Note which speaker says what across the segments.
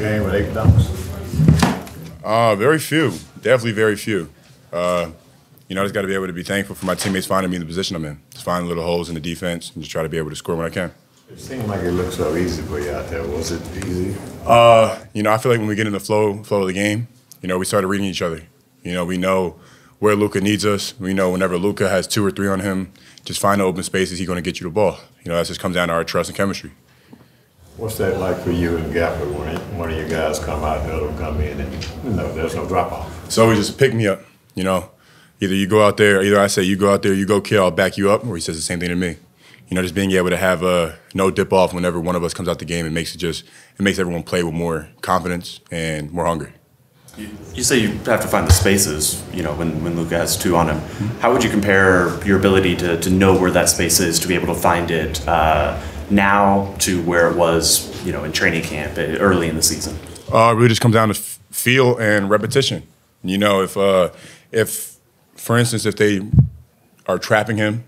Speaker 1: game with 8 dunks?
Speaker 2: Very few. Definitely very few. You know, I just got to be able to be thankful for my teammates finding me in the position I'm in. Just find little holes in the defense and just try to be able to score when I can.
Speaker 1: It seemed like it looked so easy for you out there. Was it easy?
Speaker 2: You know, I feel like when we get in the flow of the game, you know, we started reading each other. You know, we know where Luka needs us. We know whenever Luka has 2 or 3 on him, just find the open spaces, he's going to get you the ball. You know, that just comes down to our trust and chemistry.
Speaker 1: What's that like for you and Gapper when one of your guys come out, the other one come in, and you know there's no drop off?
Speaker 2: It's always just a pick me up. You know, either you go out there, either I say you go out there, you go kill, I'll back you up, or he says the same thing to me. You know, just being able to have no dip off whenever one of us comes out the game, it makes everyone play with more confidence and more hunger.
Speaker 3: You say you have to find the spaces, you know, when Luka has 2 on him. How would you compare your ability to know where that space is, to be able to find it now to where it was, you know, in training camp early in the season?
Speaker 2: It really just comes down to feel and repetition. You know, if for instance, if they are trapping him,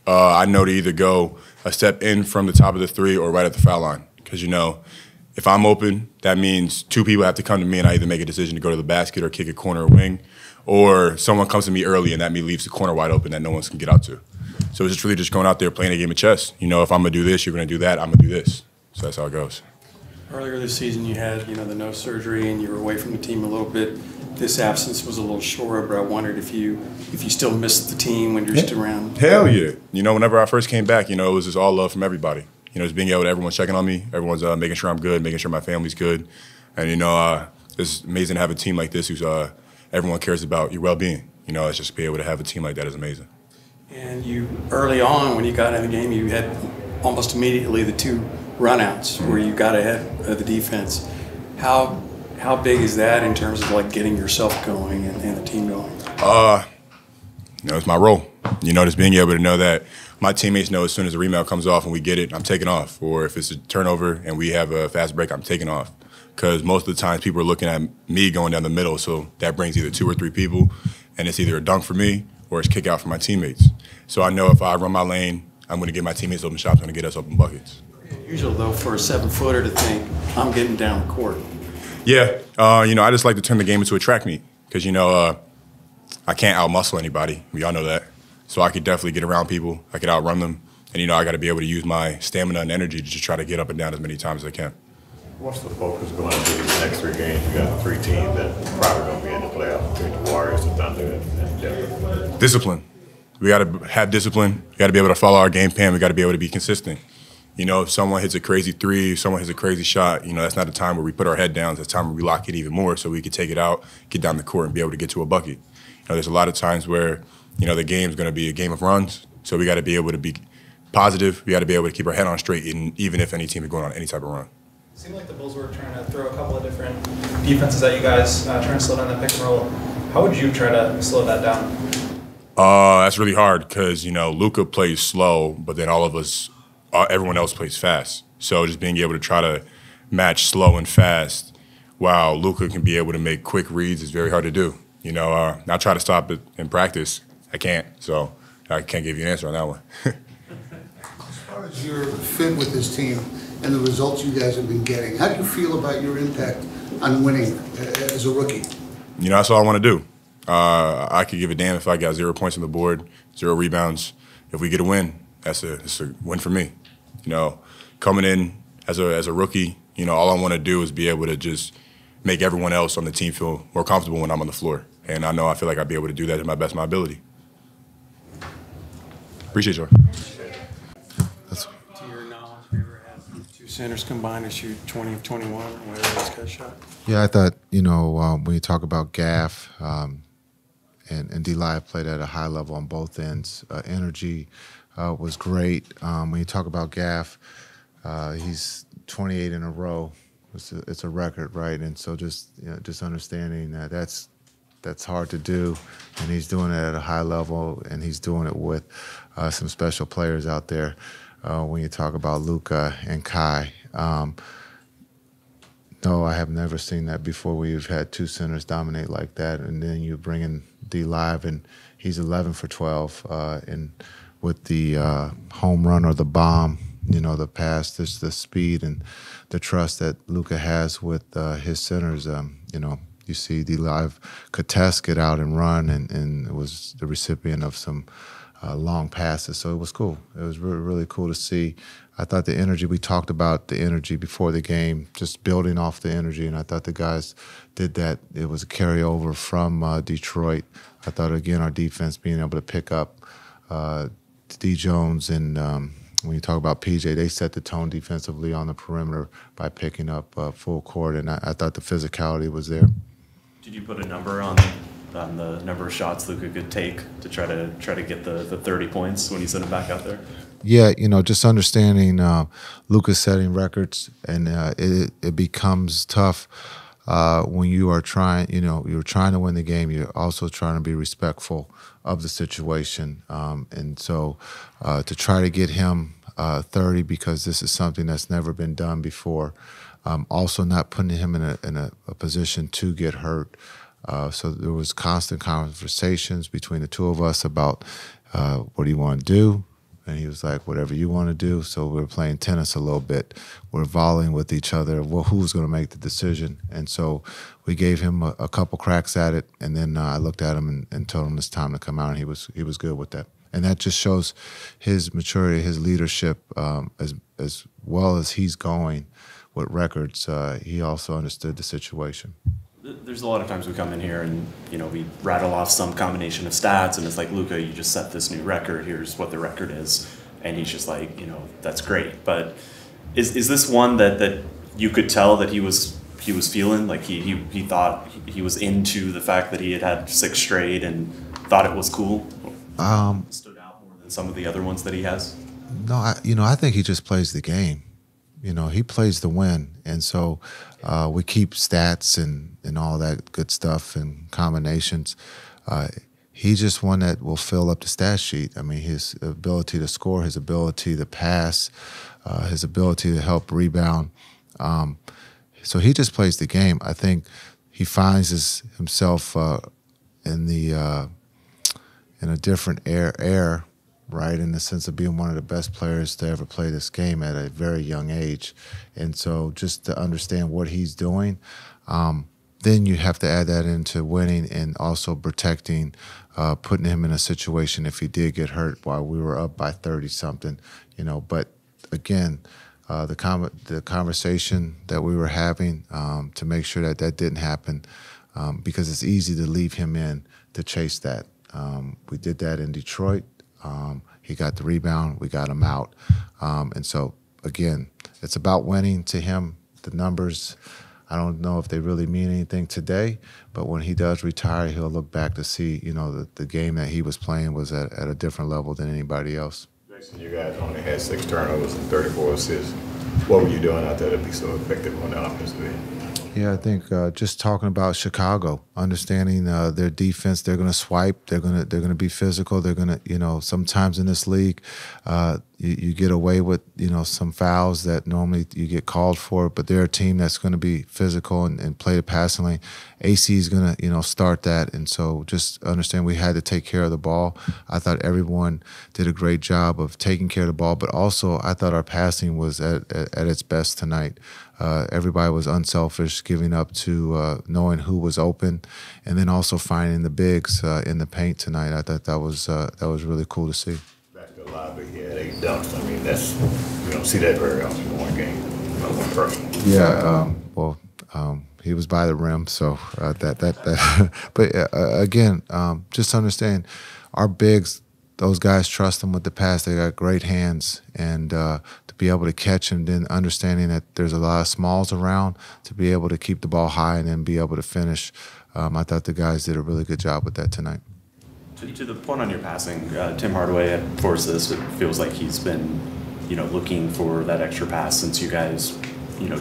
Speaker 2: I know to either go a step in from the top of the 3 or right at the foul line. Because, you know, if I'm open, that means 2 people have to come to me and I either make a decision to go to the basket or kick a corner or wing, or someone comes to me early and that leaves the corner wide open that no one can get out to. So it's just really just going out there playing a game of chess. You know, if I'm going to do this, you're going to do that, I'm going to do this. So that's how it goes.
Speaker 4: Earlier this season you had, you know, the nose surgery and you were away from the team a little bit. This absence was a little shorter, but I wondered if you still missed the team when you're still around.
Speaker 2: Hell yeah. You know, whenever I first came back, you know, it was just all love from everybody. You know, just being able to, everyone's checking on me, everyone's making sure I'm good, making sure my family's good. And, you know, it's amazing to have a team like this who's everyone cares about your well-being. You know, it's just be able to have a team like that is amazing.
Speaker 4: And you, early on, when you got in the game, you had almost immediately the 2 runouts where you got ahead of the defense. How big is that in terms of like getting yourself going and the team going?
Speaker 2: You know, it's my role. You know, just being able to know that my teammates know as soon as the rebound comes off and we get it, I'm taking off. Or if it's a turnover and we have a fast break, I'm taking off. Because most of the times people are looking at me going down the middle, so that brings either 2 or 3 people, and it's either a dunk for me or it's kick out for my teammates. So I know if I run my lane, I'm going to get my teammates open shots, I'm going to get us open buckets.
Speaker 4: Usual though for a 7-footer to think, I'm getting down the court.
Speaker 2: Yeah, you know, I just like to turn the game into a track meet because, you know, I can't out-muscle anybody. We all know that. So I could definitely get around people. I could outrun them. And, you know, I got to be able to use my stamina and energy to just try to get up and down as many times as I can.
Speaker 1: What's the focus going to be these next 3 games? You got 3 teams that probably going to be in the playoffs between the Warriors, the Thunder, and Denver.
Speaker 2: Discipline. We got to have discipline. We got to be able to follow our game plan. We got to be able to be consistent. You know, if someone hits a crazy 3, if someone hits a crazy shot, you know, that's not the time where we put our head down. That's the time where we lock it even more so we can take it out, get down the court, and be able to get to a bucket. You know, there's a lot of times where, you know, the game's going to be a game of runs, so we got to be able to be positive. We got to be able to keep our head on straight, even if any team is going on any type of run.
Speaker 5: It seemed like the Bulls were trying to throw a couple of different defenses at you guys, trying to slow down the pick and roll. How would you try to slow that down?
Speaker 2: That's really hard because, you know, Luka plays slow, but then everyone else plays fast. So just being able to try to match slow and fast while Luka can be able to make quick reads is very hard to do. You know, I try to stop it in practice. I can't, so I can't give you an answer on that one.
Speaker 6: As far as your fit with this team and the results you guys have been getting, how do you feel about your impact on winning as a rookie?
Speaker 2: You know, that's all I want to do. I could give a damn if I got 0 points on the board, 0 rebounds. If we get a win, it's a win for me. You know, coming in as a rookie, you know, all I want to do is be able to just make everyone else on the team feel more comfortable when I'm on the floor. And I feel like I'd be able to do that to my best of my ability. Appreciate you.
Speaker 4: To your knowledge, have you ever had 2 centers combined to shoot 20 of 21 or whatever this guy shot?
Speaker 7: Yeah, I thought, you know, when you talk about Gaff and D-Live played at a high level on both ends. Energy was great. When you talk about Gaff, he's 28 in a row. It's a record, right? And so just understanding that that's hard to do, and he's doing it at a high level, and he's doing it with some special players out there. When you talk about Luka and Kai, no, I have never seen that before. Where you've had 2 centers dominate like that, and then you bring in D-Live, and he's 11 for 12, and with the home run or the bomb the pass, the speed and the trust that Luka has with his centers. You see D-Live Kates get out and run, and was the recipient of some long passes. So it was cool. It was really, really cool to see. I thought the energy, we talked about the energy before the game, just building off the energy, and I thought the guys did that. It was a carryover from Detroit. I thought, again, our defense being able to pick up D. Jones, and when you talk about PJ, they set the tone defensively on the perimeter by picking up full court, and I thought the physicality was there.
Speaker 3: Did you put a number on the number of shots Luka could take to try to get the 30 points when you sent him back out there?
Speaker 7: Yeah, just understanding Luka setting records, and it becomes tough when you are trying. You're trying to win the game. You're also trying to be respectful of the situation, and so to try to get him 30, because this is something that's never been done before. Also, not putting him in a position to get hurt. So there was constant conversations between the two of us about what do you want to do, and he was like, whatever you want to do. So we were playing tennis a little bit. We're volleying with each other. Well, who's going to make the decision? And so we gave him a couple cracks at it, and then I looked at him and told him it's time to come out, and he was good with that. And that just shows his maturity, his leadership, as well as he's going with records. He also understood the situation.
Speaker 3: There's a lot of times we come in here and we rattle off some combination of stats, and it's like, Luka, you just set this new record. Here's what the record is, and he's just like, that's great. But is this one that you could tell that he was feeling, like he thought he was into the fact that he had 6 straight and thought it was cool? Stood out more than some of the other ones that he has?
Speaker 7: No, I think he just plays the game. He plays to win, and so we keep stats and all that good stuff and combinations. He's just one that will fill up the stat sheet. I mean, his ability to score, his ability to pass, his ability to help rebound. So he just plays the game. I think he finds himself in a different air, right, in the sense of being one of the best players to ever play this game at a very young age. And so just to understand what he's doing, then you have to add that into winning and also protecting, putting him in a situation if he did get hurt while we were up by 30-something, But again, the conversation that we were having to make sure that didn't happen, because it's easy to leave him in to chase that. We did that in Detroit. He got the rebound. We got him out. And so, again, it's about winning to him. The numbers, I don't know if they really mean anything today, but when he does retire, he'll look back to see, the game that he was playing was at a different level than anybody else.
Speaker 1: Jason, you guys only had 6 turnovers and 34 assists. What were you doing out there to be so effective on the offensive end?
Speaker 7: Yeah, I think just talking about Chicago, understanding their defense, they're going to swipe, they're going to be physical, they're going to, sometimes in this league, you get away with, some fouls that normally you get called for, but they're a team that's going to be physical and play the passing lane. AC is going to, start that, and so just understand we had to take care of the ball. I thought everyone did a great job of taking care of the ball, but also I thought our passing was at its best tonight. Everybody was unselfish, giving up to knowing who was open, and then also finding the bigs in the paint tonight. I thought that was really cool to see.
Speaker 1: Back to the lobby, he had 8 dunks. I mean, you don't see that very often in one game, one person.
Speaker 7: Yeah, he was by the rim, so that. But again, just understand our bigs. Those guys trust them with the pass. They got great hands, and to be able to catch him, then understanding that there's a lot of smalls around, to be able to keep the ball high and then be able to finish. I thought the guys did a really good job with that tonight.
Speaker 3: To the point on your passing, Tim Hardaway enforced this. It feels like he's been, looking for that extra pass since you guys,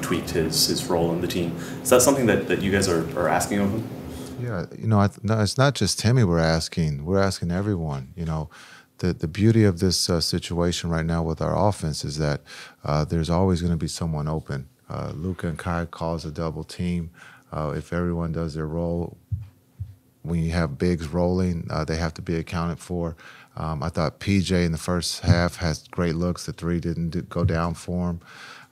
Speaker 3: tweaked his role in the team. Is that something that you guys are asking of him?
Speaker 7: Yeah, no, it's not just Timmy we're asking. We're asking everyone. The beauty of this situation right now with our offense is that there's always going to be someone open. Luka and Kai calls a double team. If everyone does their role, when you have bigs rolling, they have to be accounted for. I thought PJ in the first half has great looks. The three didn't go down for him.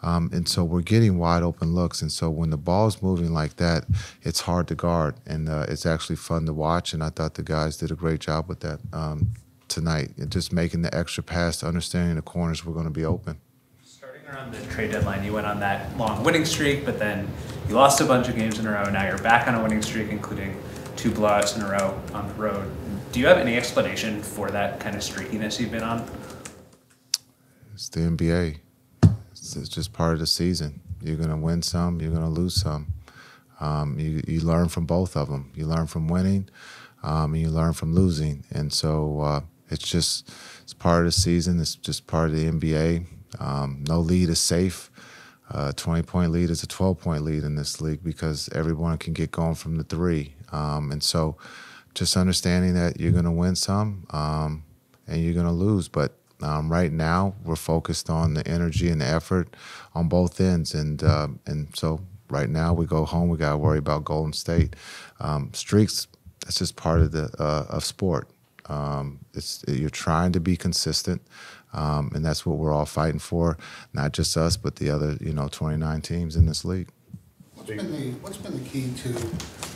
Speaker 7: And so we're getting wide open looks. And so when the ball's moving like that, it's hard to guard. And it's actually fun to watch. And I thought the guys did a great job with that tonight. And just making the extra pass, understanding the corners were going to be open.
Speaker 8: Starting around the trade deadline, you went on that long winning streak, but then you lost a bunch of games in a row. Now you're back on a winning streak, including 2 blowouts in a row on the road. Do you have any explanation for that kind of streakiness you've been on?
Speaker 7: It's the NBA. It's just part of the season. You're going to win some, you're going to lose some. You learn from both of them. You learn from winning, and you learn from losing. And so it's part of the season. It's just part of the NBA. No lead is safe. 20-point lead is a 12-point lead in this league because everyone can get going from the three. And so just understanding that you're going to win some and you're going to lose. But right now we're focused on the energy and the effort on both ends. And so right now we go home, we got to worry about Golden State. Streaks, that's just part of of sport. You're trying to be consistent. And that's what we're all fighting for, not just us, but the other, 29 teams in this league.
Speaker 6: What's been the key to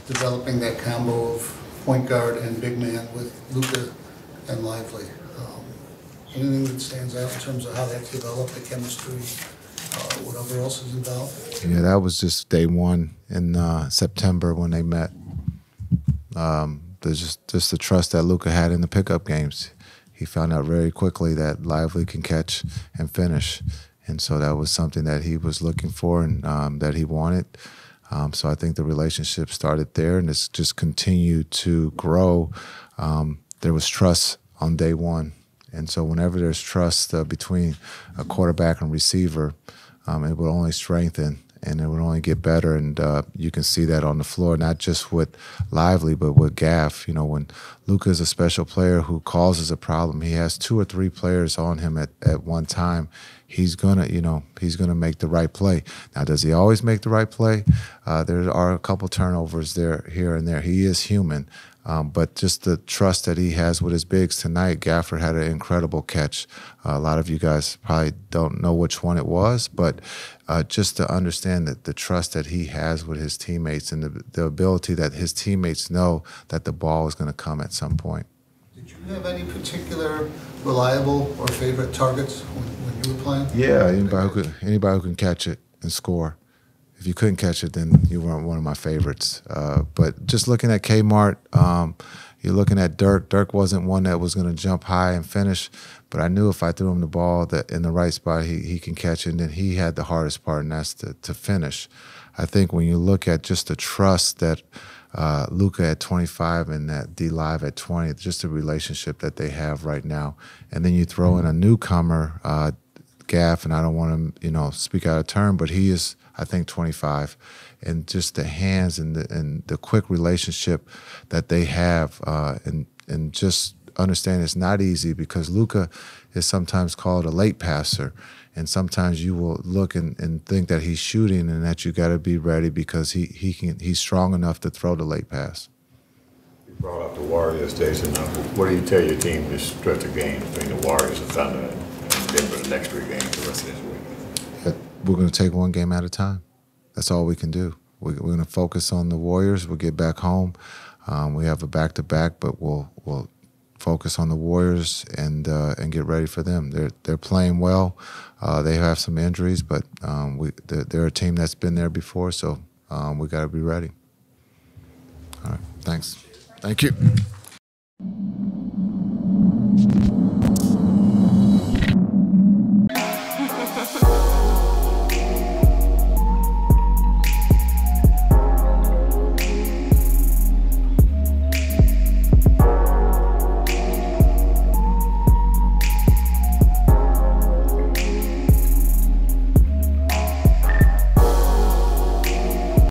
Speaker 6: developing that combo of point guard and big man with Luka and Lively? Anything that stands out in terms of how that's developed, the chemistry, whatever else is involved?
Speaker 7: Yeah, that was just day one in September when they met. There's just the trust that Luka had in the pickup games. He found out very quickly that Lively can catch and finish. And so that was something that he was looking for and that he wanted. So I think the relationship started there, and it's just continued to grow. There was trust on day one. And so whenever there's trust between a quarterback and receiver, it will only strengthen and it would only get better. And you can see that on the floor, not just with Lively, but with Gaff. When Luka is a special player who causes a problem, he has 2 or 3 players on him at one time. He's gonna make the right play. Now, does he always make the right play? There are a couple turnovers there, here and there. He is human. But just the trust that he has with his bigs tonight, Gafford had an incredible catch. A lot of you guys probably don't know which one it was, but just to understand that the trust that he has with his teammates and the ability that his teammates know that the ball is going to come at some point.
Speaker 6: Did you have any particular reliable or favorite targets when you were playing?
Speaker 7: Yeah, anybody who can catch it and score. If you couldn't catch it, then you weren't one of my favorites. But just looking at Kmart, you're looking at Dirk. Dirk wasn't one that was going to jump high and finish, but I knew if I threw him the ball that in the right spot, he can catch it. And then he had the hardest part, and that's to finish. I think when you look at just the trust that Luka at 25 and that D-Live at 20, just the relationship that they have right now. And then you throw in a newcomer, Gaff, and I don't want to, speak out of turn, but he is, I think, 25, and just the hands and the quick relationship that they have, and just understand it's not easy because Luka is sometimes called a late passer, and sometimes you will look and think that he's shooting and that you got to be ready because he's strong enough to throw the late pass.
Speaker 1: You brought up the Warriors, Jason. What do you tell your team this stretch of games between the Warriors and Thunder and Denver the next 3 games the rest of this week?
Speaker 7: We're going to take one game at a time. That's all we can do. We're going to focus on the Warriors. We'll get back home. We have a back-to-back, but we'll focus on the Warriors and get ready for them. They're playing well. They have some injuries, but they're a team that's been there before, so we got to be ready. All right, thanks. Thank you.